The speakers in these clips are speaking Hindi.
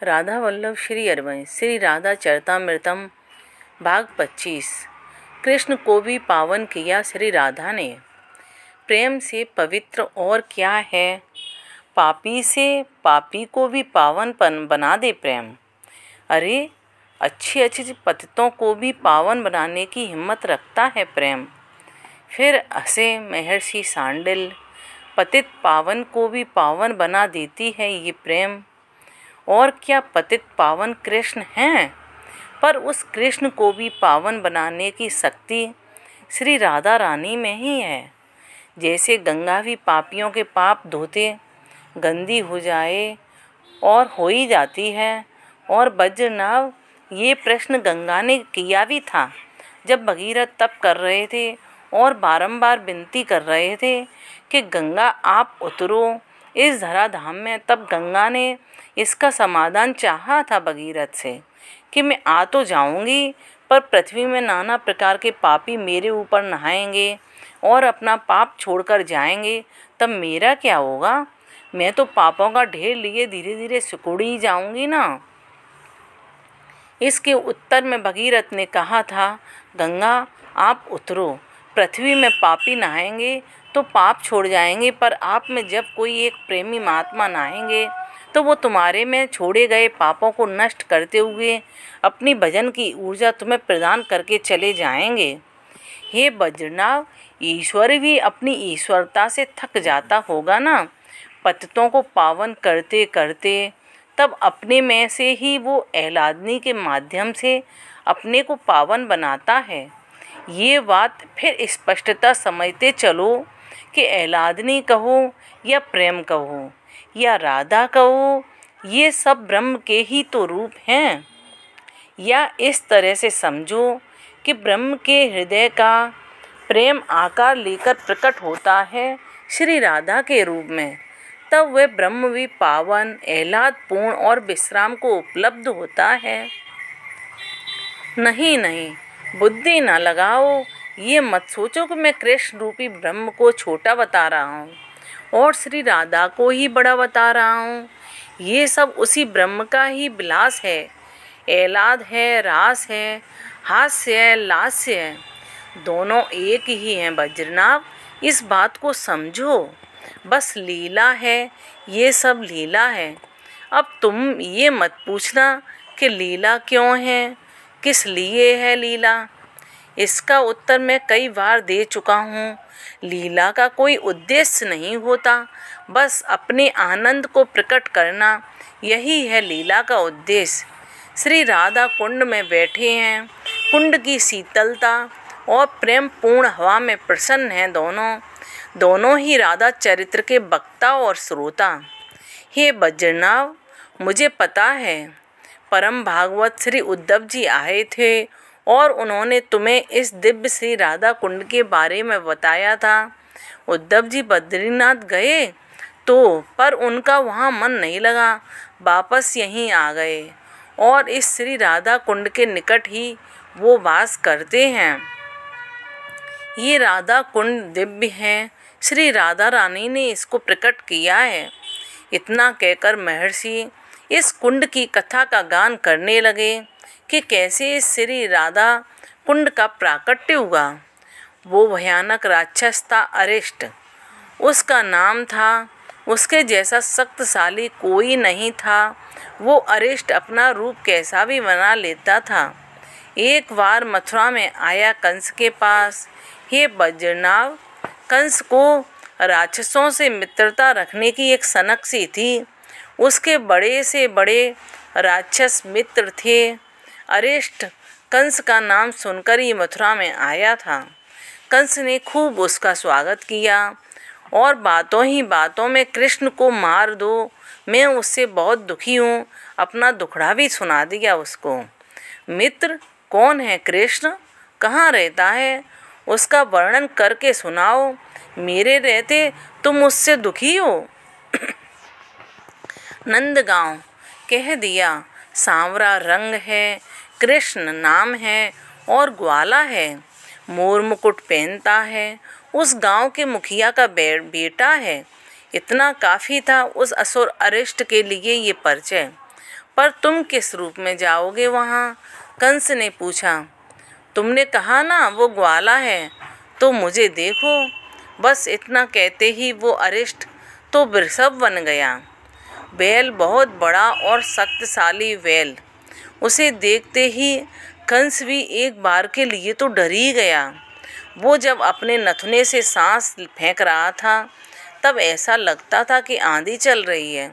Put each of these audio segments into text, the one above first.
राधा वल्लभ श्री अरविंद श्री राधा चरितमृतम भाग 25। कृष्ण को भी पावन किया श्री राधा ने, प्रेम से पवित्र और क्या है। पापी से पापी को भी पावन बना दे प्रेम। अरे अच्छे अच्छे पतितों को भी पावन बनाने की हिम्मत रखता है प्रेम। फिर हंसे महर्षि सांडिल, पतित पावन को भी पावन बना देती है ये प्रेम। और क्या पतित पावन कृष्ण हैं, पर उस कृष्ण को भी पावन बनाने की शक्ति श्री राधा रानी में ही है। जैसे गंगा भी पापियों के पाप धोते गंदी हो जाए और हो ही जाती है। और वज्रनाभ ये प्रश्न गंगा ने किया भी था जब भगीरथ तप कर रहे थे और बारंबार विनती कर रहे थे कि गंगा आप उतरो इस धराधाम में। तब गंगा ने इसका समाधान चाहा था भगीरथ से कि मैं आ तो जाऊंगी, पर पृथ्वी में नाना प्रकार के पापी मेरे ऊपर नहाएंगे और अपना पाप छोड़कर जाएंगे, तब मेरा क्या होगा। मैं तो पापों का ढेर लिए धीरे धीरे सिकुड़ ही जाऊंगी ना। इसके उत्तर में भगीरथ ने कहा था, गंगा आप उतरो, पृथ्वी में पापी नहाएंगे तो पाप छोड़ जाएंगे, पर आप में जब कोई एक प्रेमी महात्मा नहाएंगे तो वो तुम्हारे में छोड़े गए पापों को नष्ट करते हुए अपनी भजन की ऊर्जा तुम्हें प्रदान करके चले जाएंगे। हे वज्रनाभ, ईश्वर भी अपनी ईश्वरता से थक जाता होगा ना, पतितों को पावन करते करते। तब अपने में से ही वो एलादनी के माध्यम से अपने को पावन बनाता है। ये बात फिर स्पष्टता समझते चलो कि एलादनी कहो या प्रेम कहो या राधा कहो, ये सब ब्रह्म के ही तो रूप हैं। या इस तरह से समझो कि ब्रह्म के हृदय का प्रेम आकार लेकर प्रकट होता है श्री राधा के रूप में, तब वह ब्रह्म भी पावन एलाद पूर्ण और विश्राम को उपलब्ध होता है। नहीं नहीं, बुद्धि न लगाओ, ये मत सोचो कि मैं कृष्ण रूपी ब्रह्म को छोटा बता रहा हूँ और श्री राधा को ही बड़ा बता रहा हूँ। ये सब उसी ब्रह्म का ही विलास है, एलाद है, रास है, हास्य है, लास्य है, दोनों एक ही हैं। वज्रनाभ, इस बात को समझो, बस लीला है, ये सब लीला है। अब तुम ये मत पूछना कि लीला क्यों है, किस लिए है लीला। इसका उत्तर मैं कई बार दे चुका हूँ। लीला का कोई उद्देश्य नहीं होता, बस अपने आनंद को प्रकट करना, यही है लीला का उद्देश्य। श्री राधा कुंड में बैठे हैं, कुंड की शीतलता और प्रेम पूर्ण हवा में प्रसन्न हैं दोनों ही राधा चरित्र के वक्ता और श्रोता। हे वज्रनाभ, मुझे पता है परम भागवत श्री उद्धव जी आए थे और उन्होंने तुम्हें इस दिव्य श्री राधा कुंड के बारे में बताया था। उद्धव जी बद्रीनाथ गए तो, पर उनका वहाँ मन नहीं लगा, वापस यहीं आ गए और इस श्री राधा कुंड के निकट ही वो वास करते हैं। ये राधा कुंड दिव्य है, श्री राधा रानी ने इसको प्रकट किया है। इतना कहकर महर्षि इस कुंड की कथा का गान करने लगे कि कैसे श्री राधा कुंड का प्राकट्य हुआ। वो भयानक राक्षस था अरिष्ट, उसका नाम था। उसके जैसा शक्तिशाली कोई नहीं था। वो अरिष्ट अपना रूप कैसा भी बना लेता था। एक बार मथुरा में आया कंस के पास। हे वज्रनाभ, कंस को राक्षसों से मित्रता रखने की एक सनक सी थी। उसके बड़े से बड़े राक्षस मित्र थे। अरिष्ट कंस का नाम सुनकर ही मथुरा में आया था। कंस ने खूब उसका स्वागत किया और बातों ही बातों में कृष्ण को मार दो, मैं उससे बहुत दुखी हूँ, अपना दुखड़ा भी सुना दिया उसको। मित्र कौन है कृष्ण, कहाँ रहता है, उसका वर्णन करके सुनाओ, मेरे रहते तुम उससे दुखी हो। नंदगांव कह दिया, सांवरा रंग है, कृष्ण नाम है और ग्वाला है, मोर मुकुट पहनता है, उस गांव के मुखिया का बेटा है। इतना काफ़ी था उस असुर अरिष्ट के लिए ये परिचय। पर तुम किस रूप में जाओगे वहाँ? कंस ने पूछा। तुमने कहा ना वो ग्वाला है, तो मुझे देखो। बस इतना कहते ही वो अरिष्ट तो वृषभ बन गया। बैल बहुत बड़ा और शक्तिशाली बैल। उसे देखते ही कंस भी एक बार के लिए तो डर ही गया। वो जब अपने नथुने से सांस फेंक रहा था तब ऐसा लगता था कि आंधी चल रही है।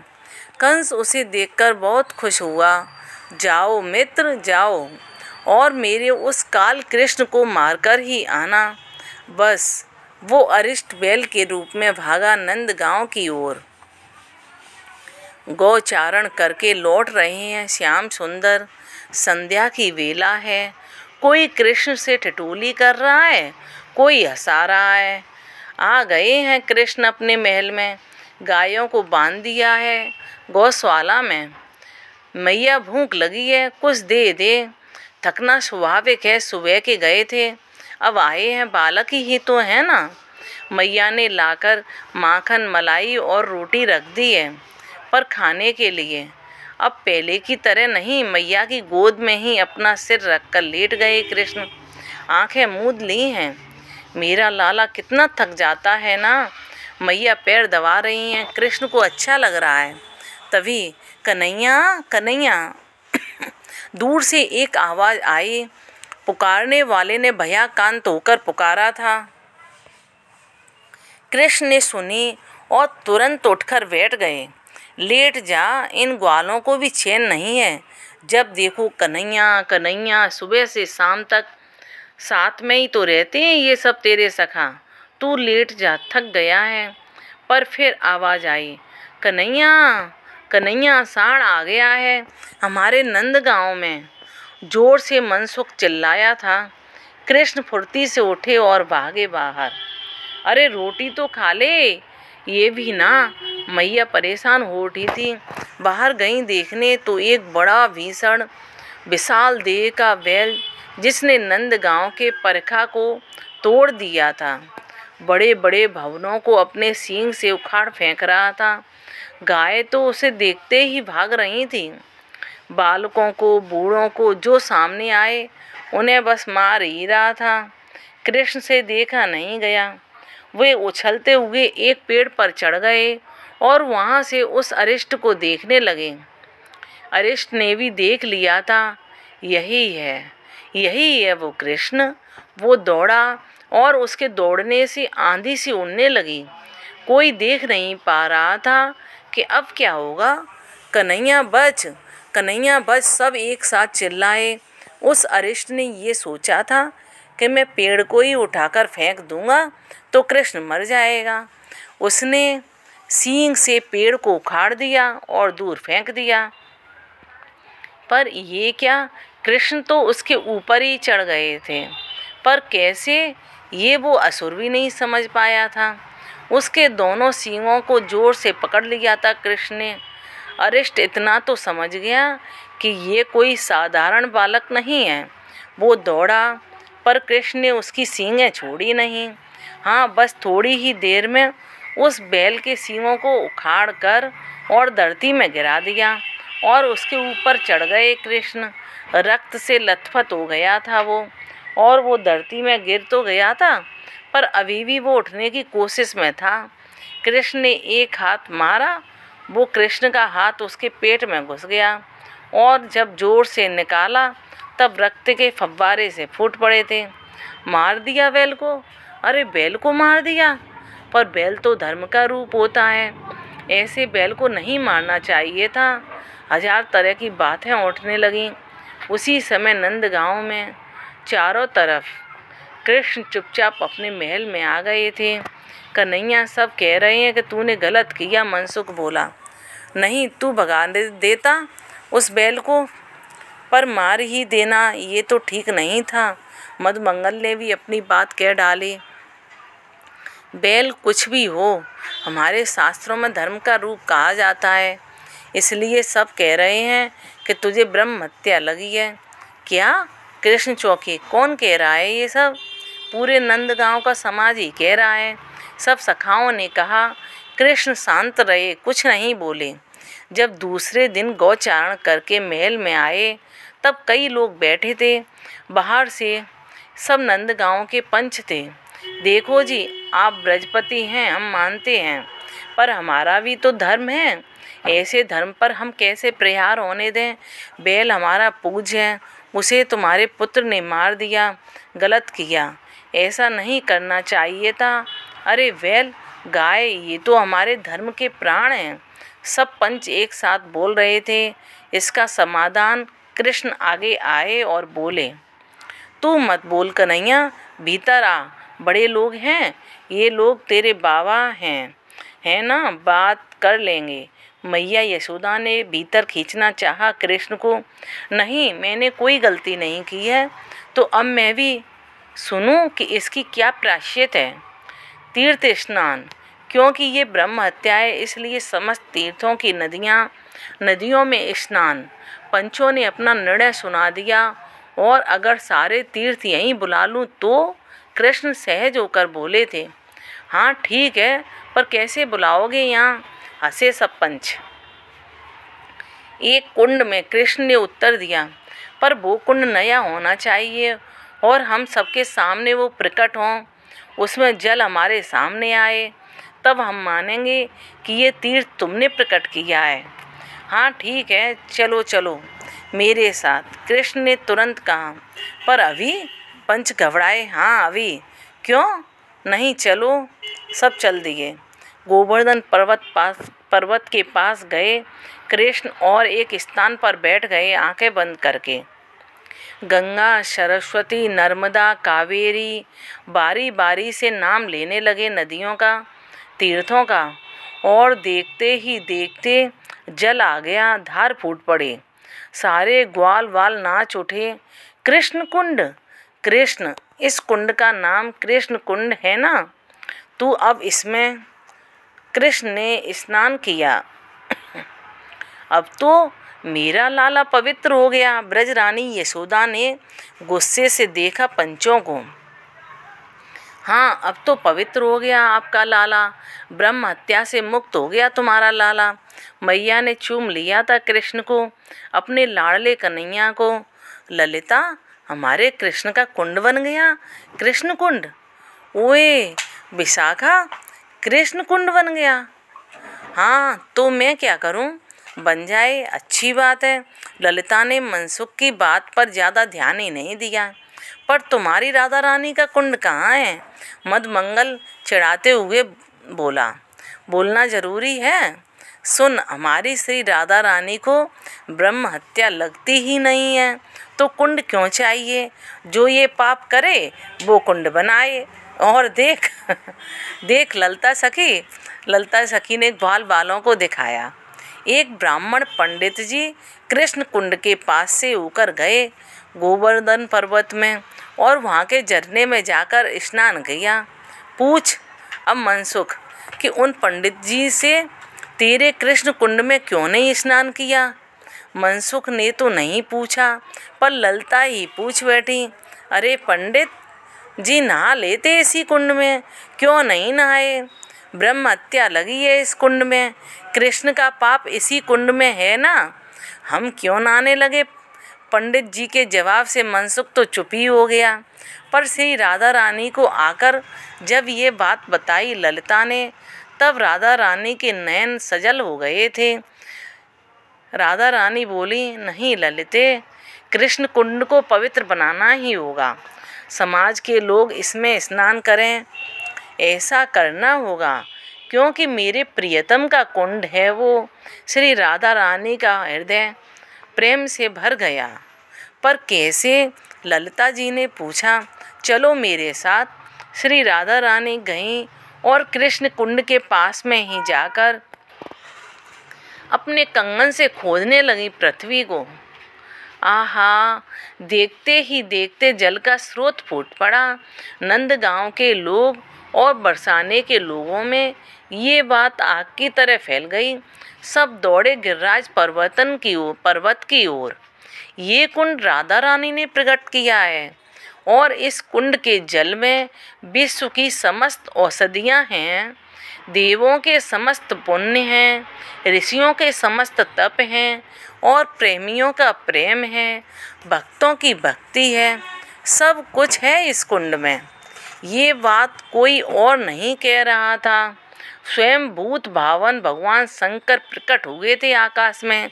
कंस उसे देखकर बहुत खुश हुआ। जाओ मित्र जाओ, और मेरे उस काल कृष्ण को मारकर ही आना। बस वो अरिष्ट बैल के रूप में भागा नंदगांव की ओर। गौचारण करके लौट रहे हैं श्याम सुंदर। संध्या की वेला है। कोई कृष्ण से ठिठोली कर रहा है, कोई हंसा रहा है। आ गए हैं कृष्ण अपने महल में। गायों को बांध दिया है गौशाला में। मैया भूख लगी है, कुछ दे दे। थकना स्वाभाविक है, सुबह के गए थे, अब आए हैं, बालक ही तो है ना। मैया ने लाकर माखन मलाई और रोटी रख दी है, पर खाने के लिए। अब पहले की तरह नहीं, मैया की गोद में ही अपना सिर रखकर लेट गए कृष्ण। आंखें मूंद ली हैं। मेरा लाला कितना थक जाता है ना। मैया पैर दबा रही हैं। कृष्ण को अच्छा लग रहा है। तभी कन्हैया कन्हैया दूर से एक आवाज़ आई। पुकारने वाले ने भयाकांत होकर पुकारा था। कृष्ण ने सुनी और तुरंत उठकर बैठ गए। लेट जा, इन ग्वालों को भी चैन नहीं है। जब देखो कन्हैया कन्हैया, सुबह से शाम तक साथ में ही तो रहते हैं ये सब तेरे सखा। तू लेट जा, थक गया है। पर फिर आवाज़ आई, कन्हैया कन्हैया, साढ़ आ गया है हमारे नंदगांव में। जोर से मनसुख चिल्लाया था। कृष्ण फुर्ती से उठे और भागे बाहर। अरे रोटी तो खा ले, ये भी ना। मैया परेशान हो उठी थी। बाहर गई देखने तो एक बड़ा भीषण विशाल देह का बैल, जिसने नंदगांव के परखा को तोड़ दिया था, बड़े बड़े भवनों को अपने सींग से उखाड़ फेंक रहा था। गाय तो उसे देखते ही भाग रही थी। बालकों को, बूढ़ों को जो सामने आए उन्हें बस मार ही रहा था। कृष्ण से देखा नहीं गया। वे उछलते हुए एक पेड़ पर चढ़ गए और वहाँ से उस अरिष्ट को देखने लगे। अरिष्ट ने भी देख लिया था, यही है वो कृष्ण। वो दौड़ा और उसके दौड़ने से आंधी सी उड़ने लगी। कोई देख नहीं पा रहा था कि अब क्या होगा। कन्हैया बच, कन्हैया बच, सब एक साथ चिल्लाए। उस अरिष्ट ने ये सोचा था कि मैं पेड़ को ही उठाकर फेंक दूंगा तो कृष्ण मर जाएगा। उसने सींग से पेड़ को उखाड़ दिया और दूर फेंक दिया। पर ये क्या, कृष्ण तो उसके ऊपर ही चढ़ गए थे। पर कैसे, ये वो असुर भी नहीं समझ पाया था। उसके दोनों सींगों को जोर से पकड़ लिया था कृष्ण ने। अरिष्ट इतना तो समझ गया कि ये कोई साधारण बालक नहीं है। वो दौड़ा, पर कृष्ण ने उसकी सींगें छोड़ी नहीं। हाँ, बस थोड़ी ही देर में उस बैल के सींगों को उखाड़ कर और धरती में गिरा दिया और उसके ऊपर चढ़ गए कृष्ण। रक्त से लथपथ हो गया था वो, और वो धरती में गिर तो गया था, पर अभी भी वो उठने की कोशिश में था। कृष्ण ने एक हाथ मारा, वो कृष्ण का हाथ उसके पेट में घुस गया, और जब जोर से निकाला तब रक्त के फव्वारे से फूट पड़े थे। मार दिया बैल को? अरे बैल को मार दिया? पर बैल तो धर्म का रूप होता है, ऐसे बैल को नहीं मारना चाहिए था। हजार तरह की बातें उठने लगीं। उसी समय नंदगांव में चारों तरफ कृष्ण चुपचाप अपने महल में आ गए थे। कन्हैया, सब कह रहे हैं कि तूने गलत किया। मनसुख बोला, नहीं, तू भगा देता उस बैल को, पर मार ही देना ये तो ठीक नहीं था। मधुमंगल ने भी अपनी बात कह डाली। बैल कुछ भी हो, हमारे शास्त्रों में धर्म का रूप कहा जाता है, इसलिए सब कह रहे हैं कि तुझे ब्रह्म हत्या लगी है। क्या? कृष्ण चौकी? कौन कह रहा है ये सब? पूरे नंदगांव का समाज ही कह रहा है। सब सखाओं ने कहा। कृष्ण शांत रहे, कुछ नहीं बोले। जब दूसरे दिन गौचारण करके महल में आए तब कई लोग बैठे थे। बाहर से सब नंदगांव के पंच थे। देखो जी, आप ब्रजपति हैं, हम मानते हैं, पर हमारा भी तो धर्म है। ऐसे धर्म पर हम कैसे प्रहार होने दें? बैल हमारा पूज्य है, उसे तुम्हारे पुत्र ने मार दिया, गलत किया, ऐसा नहीं करना चाहिए था। अरे बैल, गाय, ये तो हमारे धर्म के प्राण हैं। सब पंच एक साथ बोल रहे थे। इसका समाधान कृष्ण आगे आए और बोले, तू मत बोल कन्हैया, भीतर आ, बड़े लोग हैं, ये लोग तेरे बाबा हैं, है ना, बात कर लेंगे। मैया यशोदा ने भीतर खींचना चाहा कृष्ण को। नहीं, मैंने कोई गलती नहीं की है, तो अब मैं भी सुनूं कि इसकी क्या प्रायश्चित है। तीर्थ स्नान, क्योंकि ये ब्रह्म हत्या है, इसलिए समस्त तीर्थों की नदियों में स्नान। पंचों ने अपना निर्णय सुना दिया, और अगर सारे तीर्थ यहीं बुला लूँ तो? कृष्ण सहज होकर बोले थे। हाँ ठीक है, पर कैसे बुलाओगे यहाँ? हंसे सब पंच। एक कुंड में कृष्ण ने उत्तर दिया, पर वो कुंड नया होना चाहिए और हम सबके सामने वो प्रकट हों, उसमें जल हमारे सामने आए, तब हम मानेंगे कि ये तीर्थ तुमने प्रकट किया है। हाँ ठीक है, चलो चलो मेरे साथ, कृष्ण ने तुरंत कहा। पर अभी? पंच घबराए। हाँ अभी। क्यों नहीं? चलो। सब चल दिए। गोवर्धन पर्वत के पास गए कृष्ण और एक स्थान पर बैठ गए, आंखें बंद करके। गंगा, सरस्वती, नर्मदा, कावेरी बारी बारी से नाम लेने लगे नदियों का, तीर्थों का, और देखते ही देखते जल आ गया, धार फूट पड़े, सारे ग्वाल वाल नाच उठे। कृष्ण कुंड, कृष्ण, इस कुंड का नाम कृष्ण कुंड है ना? तू अब इसमें कृष्ण ने स्नान किया, अब तो मेरा लाला पवित्र हो गया। ब्रज रानी यशोदा ने गुस्से से देखा पंचों को। हाँ, अब तो पवित्र हो गया आपका लाला, ब्रह्म हत्या से मुक्त हो गया तुम्हारा लाला। मैया ने चूम लिया था कृष्ण को, अपने लाडले कन्हैया को। ललिता, हमारे कृष्ण का कुंड बन गया, कृष्ण कुंड। ओए विशाखा, कृष्ण कुंड बन गया। हाँ, तो मैं क्या करूं? बन जाए, अच्छी बात है। ललिता ने मनसुख की बात पर ज़्यादा ध्यान ही नहीं दिया। पर तुम्हारी राधा रानी का कुंड कहाँ है? मदमंगल चिढ़ाते हुए बोला। बोलना जरूरी है। सुन, हमारी श्री राधा रानी को ब्रह्म हत्या लगती ही नहीं है, तो कुंड क्यों चाहिए? जो ये पाप करे वो कुंड बनाए। और देख देख ललिता सखी ने ग्वाल बालों को दिखाया। एक ब्राह्मण पंडित जी कृष्ण कुंड के पास से होकर गए गोवर्धन पर्वत में, और वहाँ के झरने में जाकर स्नान किया। पूछ अब मनसुख कि उन पंडित जी से तेरे कृष्ण कुंड में क्यों नहीं स्नान किया? मनसुख ने तो नहीं पूछा, पर ललिता ही पूछ बैठी। अरे पंडित जी नहा लेते इसी कुंड में, क्यों नहीं नहाए? ब्रह्म हत्या लगी है इस कुंड में, कृष्ण का पाप इसी कुंड में है ना, हम क्यों नहाने लगे? पंडित जी के जवाब से मनसुख तो चुप ही हो गया। पर श्री राधा रानी को आकर जब ये बात बताई ललिता ने, तब राधा रानी के नयन सजल हो गए थे। राधा रानी बोली, नहीं ललिते, कृष्ण कुंड को पवित्र बनाना ही होगा, समाज के लोग इसमें स्नान करें, ऐसा करना होगा, क्योंकि मेरे प्रियतम का कुंड है वो। श्री राधा रानी का हृदय प्रेम से भर गया। पर कैसे? ललिता जी ने पूछा। चलो मेरे साथ। श्री राधा रानी गईं और कृष्ण कुंड के पास में ही जाकर अपने कंगन से खोदने लगी पृथ्वी को। आहा, देखते ही देखते जल का स्रोत फूट पड़ा। नंदगांव के लोग और बरसाने के लोगों में ये बात आग की तरह फैल गई। सब दौड़े गिरिराज पर्वत की ओर। ये कुंड राधा रानी ने प्रकट किया है, और इस कुंड के जल में विश्व की समस्त औषधियाँ हैं। देवों के समस्त पुण्य हैं, ऋषियों के समस्त तप हैं और प्रेमियों का प्रेम है, भक्तों की भक्ति है, सब कुछ है इस कुंड में। ये बात कोई और नहीं कह रहा था, स्वयं भूत भावन भगवान शंकर प्रकट हुए थे आकाश में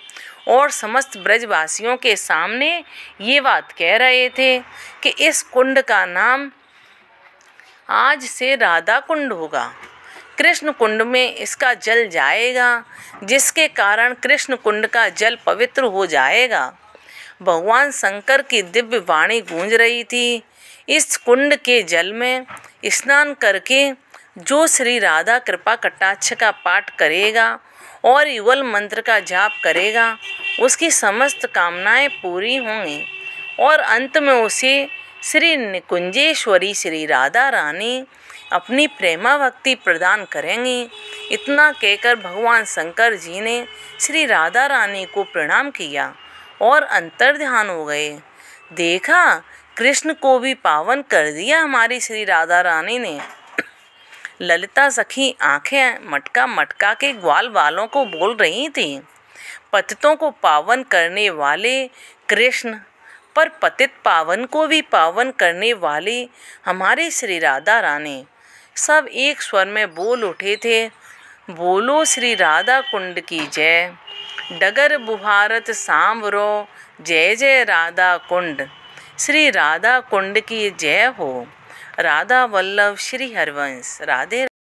और समस्त ब्रजवासियों के सामने ये बात कह रहे थे कि इस कुंड का नाम आज से राधा कुंड होगा। कृष्ण कुंड में इसका जल जाएगा, जिसके कारण कृष्ण कुंड का जल पवित्र हो जाएगा। भगवान शंकर की दिव्य वाणी गूंज रही थी। इस कुंड के जल में स्नान करके जो श्री राधा कृपा कटाक्ष का पाठ करेगा और युगल मंत्र का जाप करेगा, उसकी समस्त कामनाएं पूरी होंगी और अंत में उसे श्री निकुंजेश्वरी श्री राधा रानी अपनी प्रेमा भक्ति प्रदान करेंगी। इतना कहकर भगवान शंकर जी ने श्री राधा रानी को प्रणाम किया और अंतर्ध्यान हो गए। देखा, कृष्ण को भी पावन कर दिया हमारी श्री राधा रानी ने। ललिता सखी आंखें मटका मटका के ग्वाल वालों को बोल रही थी, पतितों को पावन करने वाले कृष्ण, पर पतित पावन को भी पावन करने वाली हमारी श्री राधा रानी। सब एक स्वर में बोल उठे थे, बोलो श्री राधा कुंड की जय। डगर बुहारत सांवरो, जय जय राधा कुंड। श्री राधा कुंड की जय हो। राधा वल्लभ श्री हरवंश। राधे।